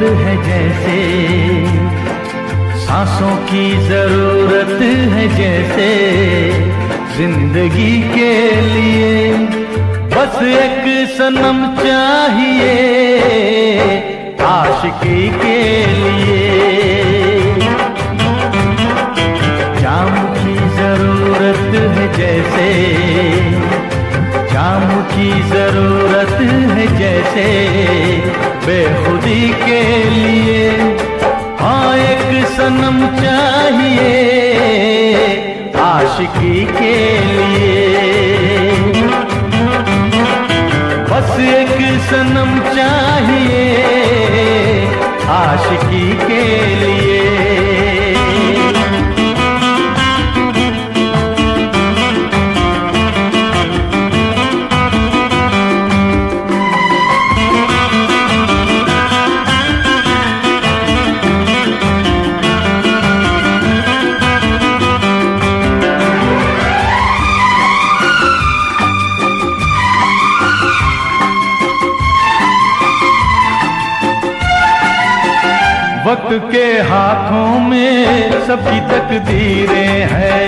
है जैसे, सांसों की जरूरत है जैसे, जिंदगी के लिए बस एक सनम चाहिए आशिकी के लिए। जाम की जरूरत है जैसे, जाम की जरूरत है जैसे, बेखुदी के लिए हाँ एक सनम चाहिए आशिकी के लिए। बस एक सनम चाहिए आशिकी के लिए। वक्त के हाथों में सबकी तकदीरें हैं,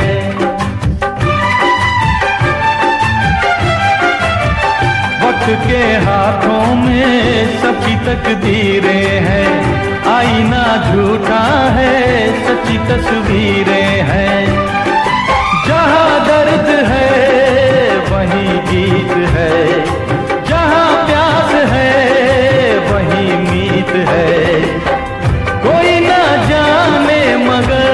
वक्त के हाथों में सबकी तकदीरें हैं। आईना झूठा है सच्ची तस्वीरें हैं, जहाँ दर्द है वहीं गीत है, जहाँ प्यास है वहीं मीत है। कोई ना जाने मगर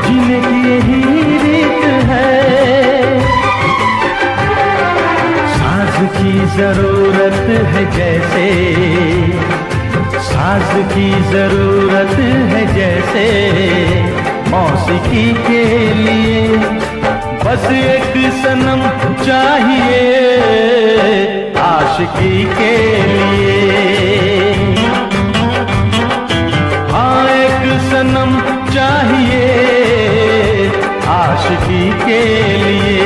जीने की यही रीत है। साज की जरूरत है जैसे, साज की जरूरत है जैसे, मौसीकी के लिए बस एक सनम चाहिए आशिकी के लिए। हाँ एक सनम चाहिए आशिकी के लिए।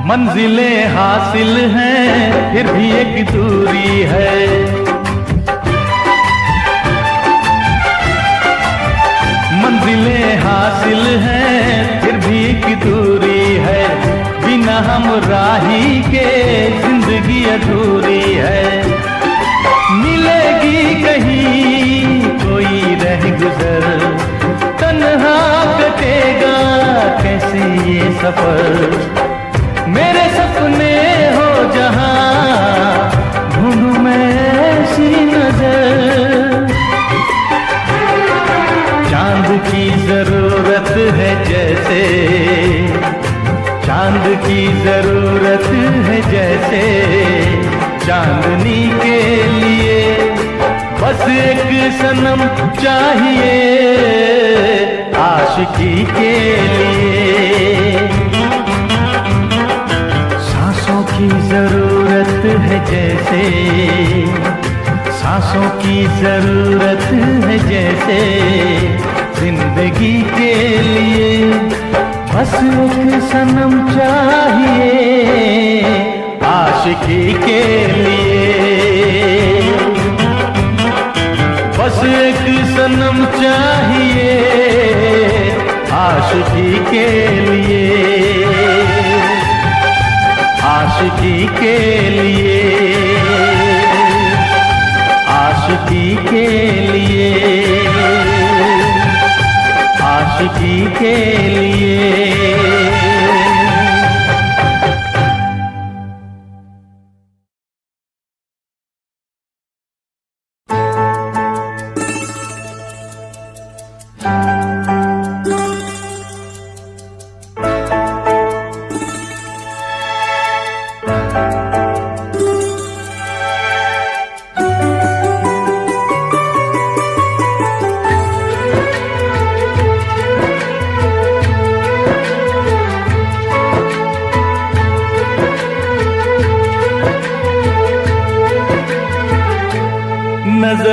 मंजिलें हासिल हैं फिर भी एक दूरी है, मंजिलें हासिल हैं फिर भी एक दूरी है। बिना हम राही के जिंदगी अधूरी है। मिलेगी कहीं कोई रह गुजर, तन्हा कटेगा कैसे ये सफर। मेरे सपने हो जहां ढूंढूं मैं ऐसी नजर। चांद की जरूरत है जैसे, चांद की जरूरत है जैसे, चांदनी के लिए बस एक सनम चाहिए आशिकी के लिए। सांसों की जरूरत है जैसे, सांसों की जरूरत है जैसे, जिंदगी के लिए बस एक सनम चाहिए आशिकी के लिए। बस एक सनम चाहिए आशिकी के लिए, आशिकी के लिए, आशिकी के लिए, आशिकी के लिए।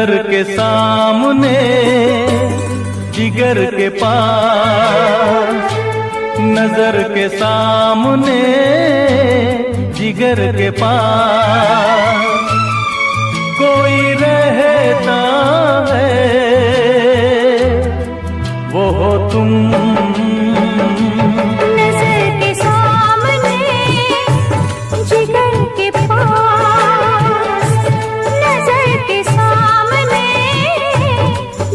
नजर के सामने जिगर के पास, नजर के सामने जिगर के पास कोई रहता है, वो हो तुम। नजर के सामने जिगर के पास, नजर के सामने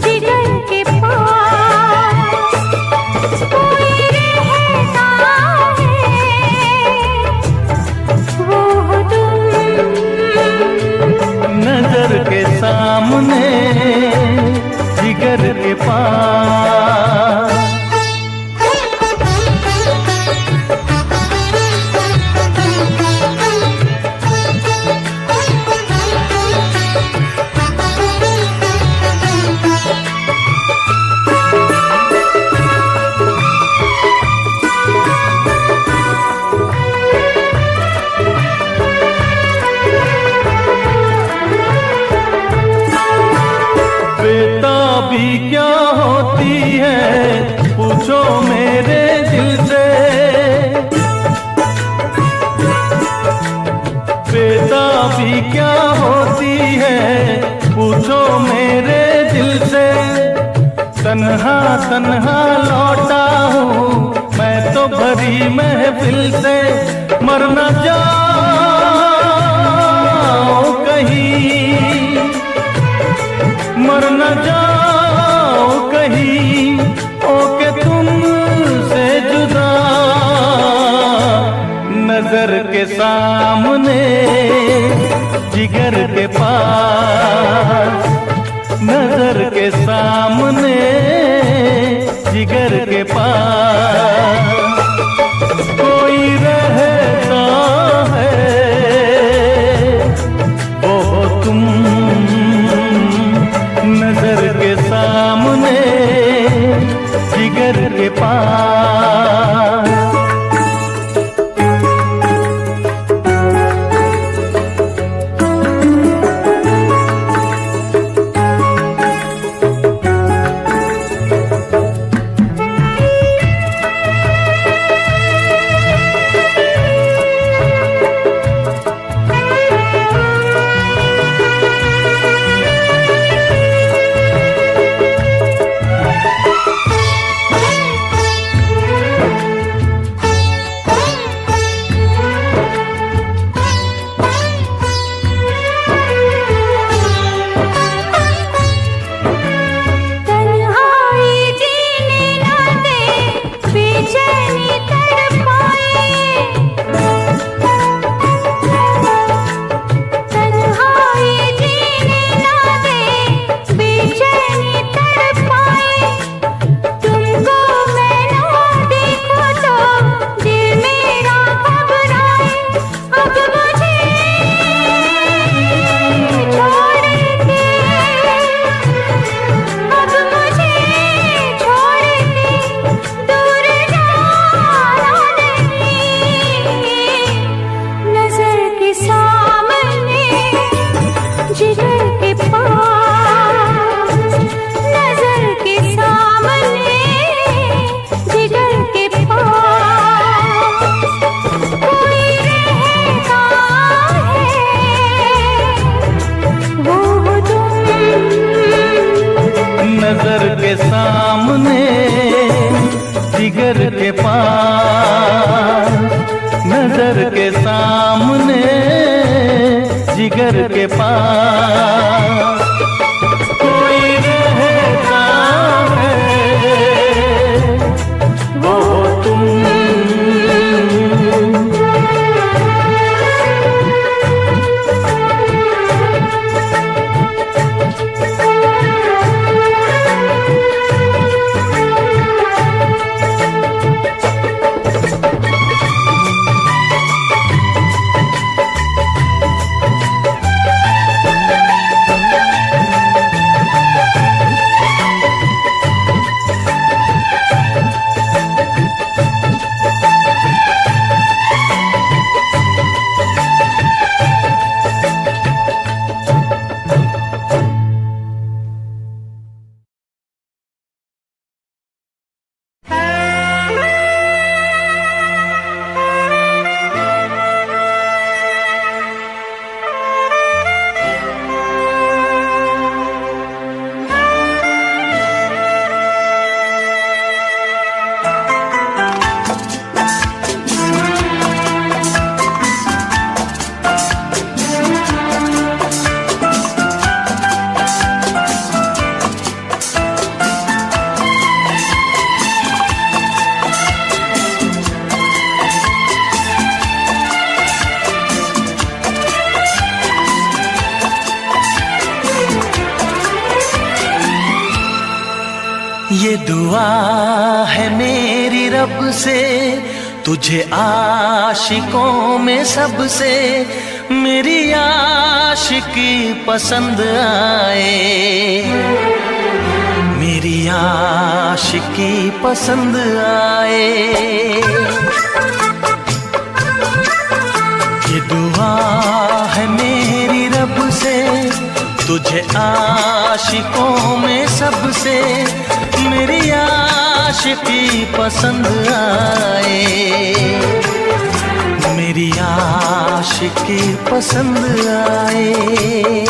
जिगर के पास कोई रहता है, वो हो तुम। नजर के सामने जिगर के पास। बेताबी क्या होती है पूछो मेरे दिल से, बेताबी क्या होती है पूछो मेरे दिल से। तन्हा तन्हा लौटा हूँ मैं तो भरी महफिल से, मर न जाओ कहीं, मर न जाओ कहीं, ओके तुमसे जुदा। नजर के सामने जिगर के पास, नजर के सामने जिगर के पास कोई रहता है, वो हो तुम। नजर के सामने जिगर के पास। नजर के सामने जिगर के पास, नजर के सामने जिगर के पास कोई रहता है, वो तुम। ये दुआ है मेरी रब से, तुझे आशिकों में सबसे मेरी आशिकी पसंद आए, मेरी आशिकी पसंद आए। ये दुआ है मेरी रब से, तुझे आशिकों में सबसे मेरी आशिकी पसंद आए, मेरी आशिकी पसंद आए।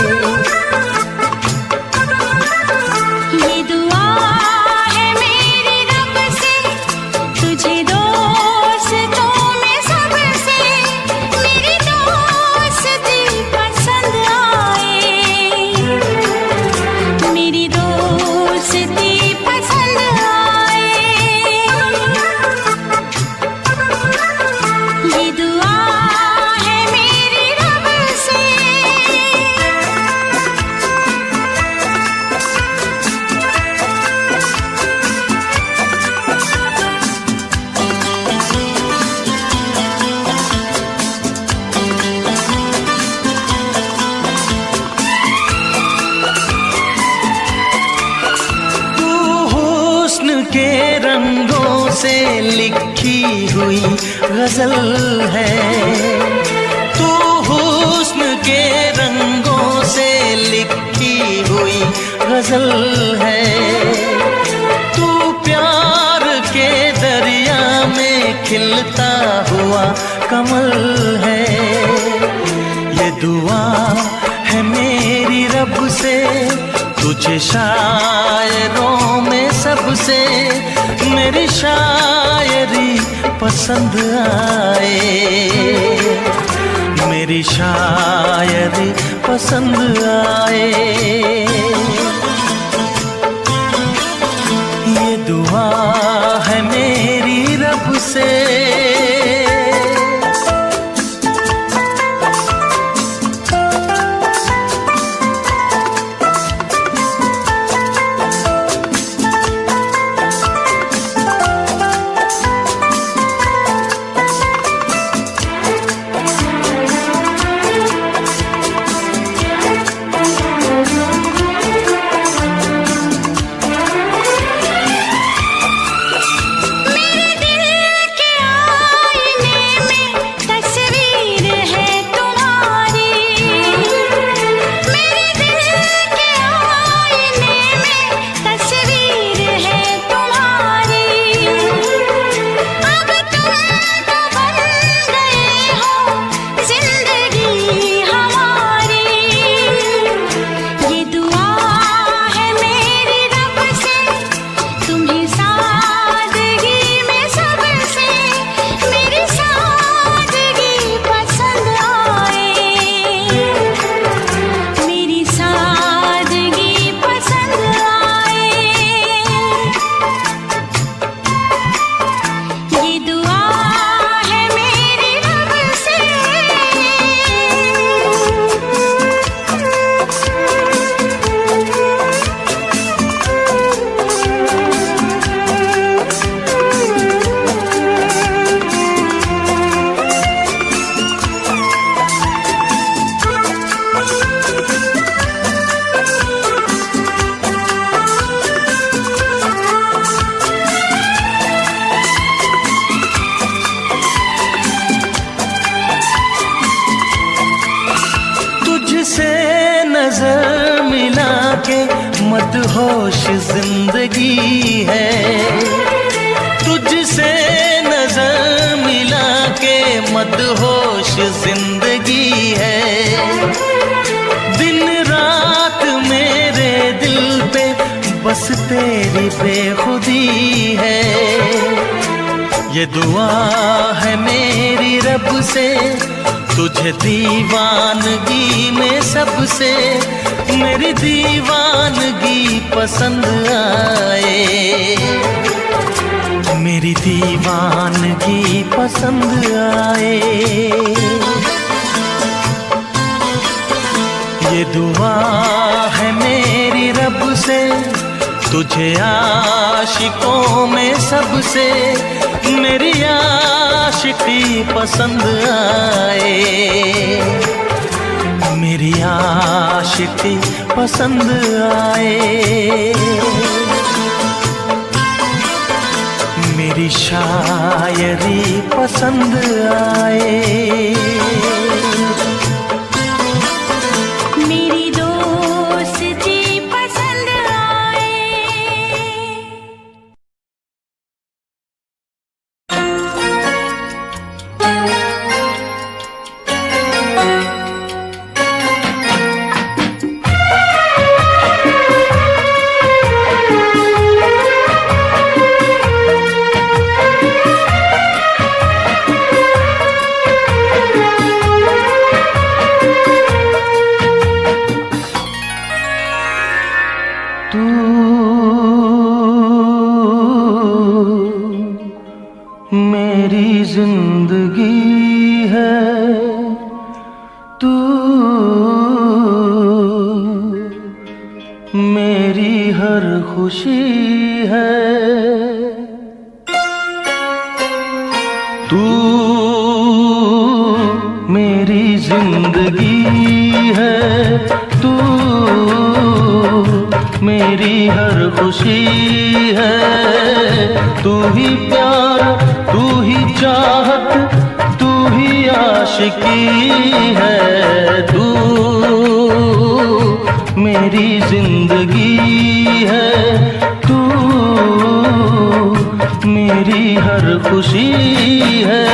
के रंगों से लिखी हुई गजल है, तू हुस्न के रंगों से लिखी हुई गजल है, तू प्यार के दरिया में खिलता हुआ कमल है। ये दुआ है मेरी रब से, तुझे शायरों में सबसे मेरी शायरी पसंद आए, मेरी शायरी पसंद आए। ये दुआ है मेरी रब से। नजर मिला के मदहोश जिंदगी है, तुझसे नजर मिला के मदहोश जिंदगी है। दिन रात मेरे दिल पे बस तेरी बेखुदी है। ये दुआ है मेरी रब से, तुझे दीवानगी में सबसे मेरी दीवानगी पसंद आए, मेरी दीवानगी पसंद आए। ये दुआ है मेरी रब से, तुझे आशिकों में सबसे मेरी आशिकी पसंद आए, मेरी आशिकी पसंद आए, मेरी शायरी पसंद आए, मेरी दोस्ती पसंद आए। तू मेरी जिंदगी है, तू मेरी हर खुशी है, तू मेरी जिंदगी है, तू मेरी हर खुशी है, तू ही प्यार, तू ही चाहत, तू ही आशिकी है, तू मेरी जिंदगी है, तू मेरी हर खुशी है।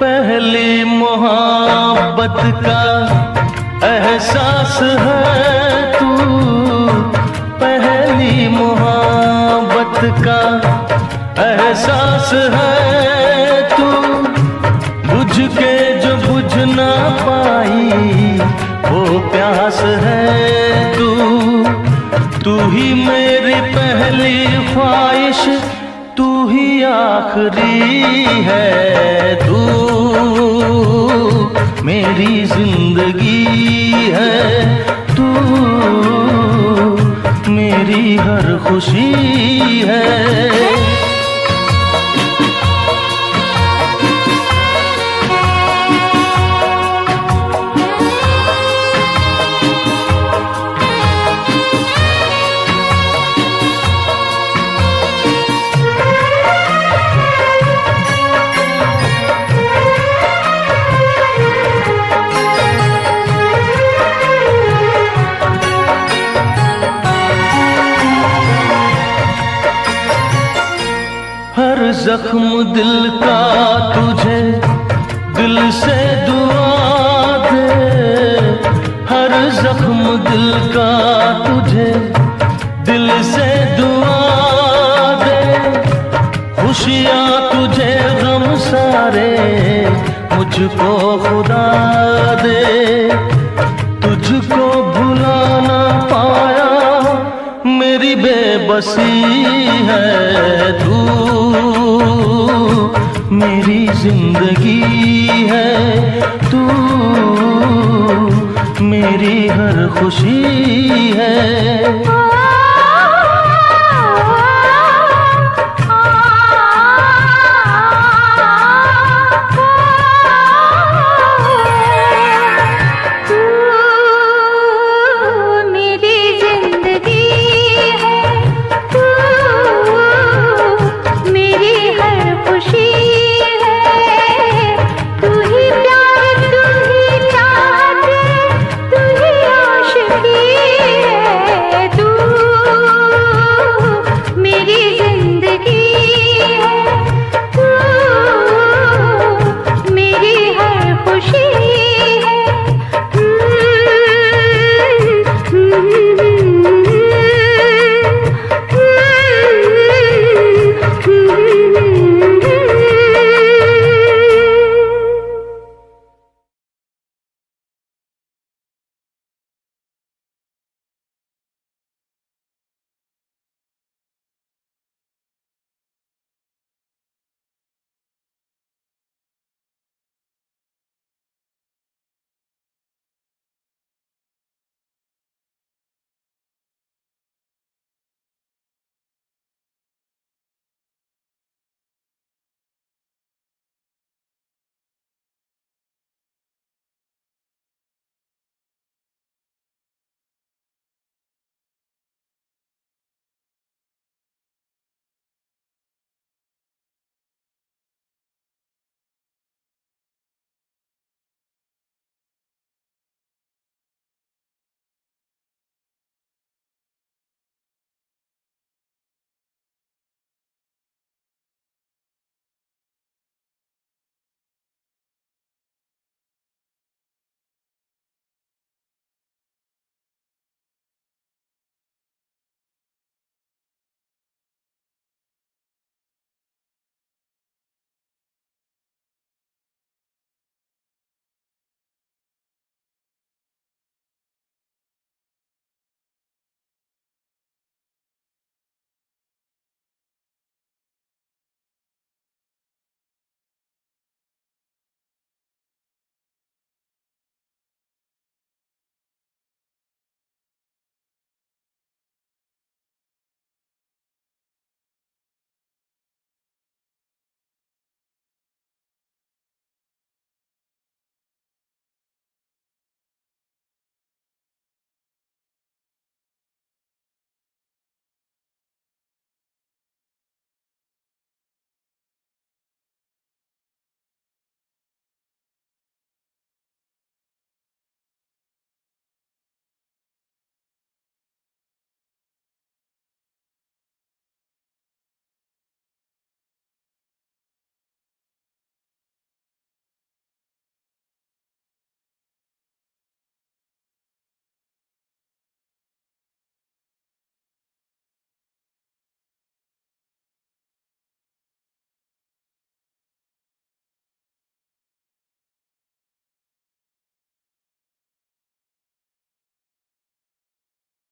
पहली मोहब्बत का एहसास है तू, पहली मोहब्बत का एहसास है तू, बुझ के जो बुझ ना पाई वो प्यास है तू, तू ही मेरी पहली ख्वाहिश, तू ही आखिरी है, तू मेरी जिंदगी है, तू मेरी हर खुशी है। हर जख्म दिल का तुझे दिल से दुआ दे, हर जख्म दिल का तुझे दिल से दुआ दे, खुशियाँ तुझे गम सारे मुझको खुदा दे, तुझको भुला ना पाया मेरी बेबसी है, तू मेरी जिंदगी है, तू मेरी हर खुशी है।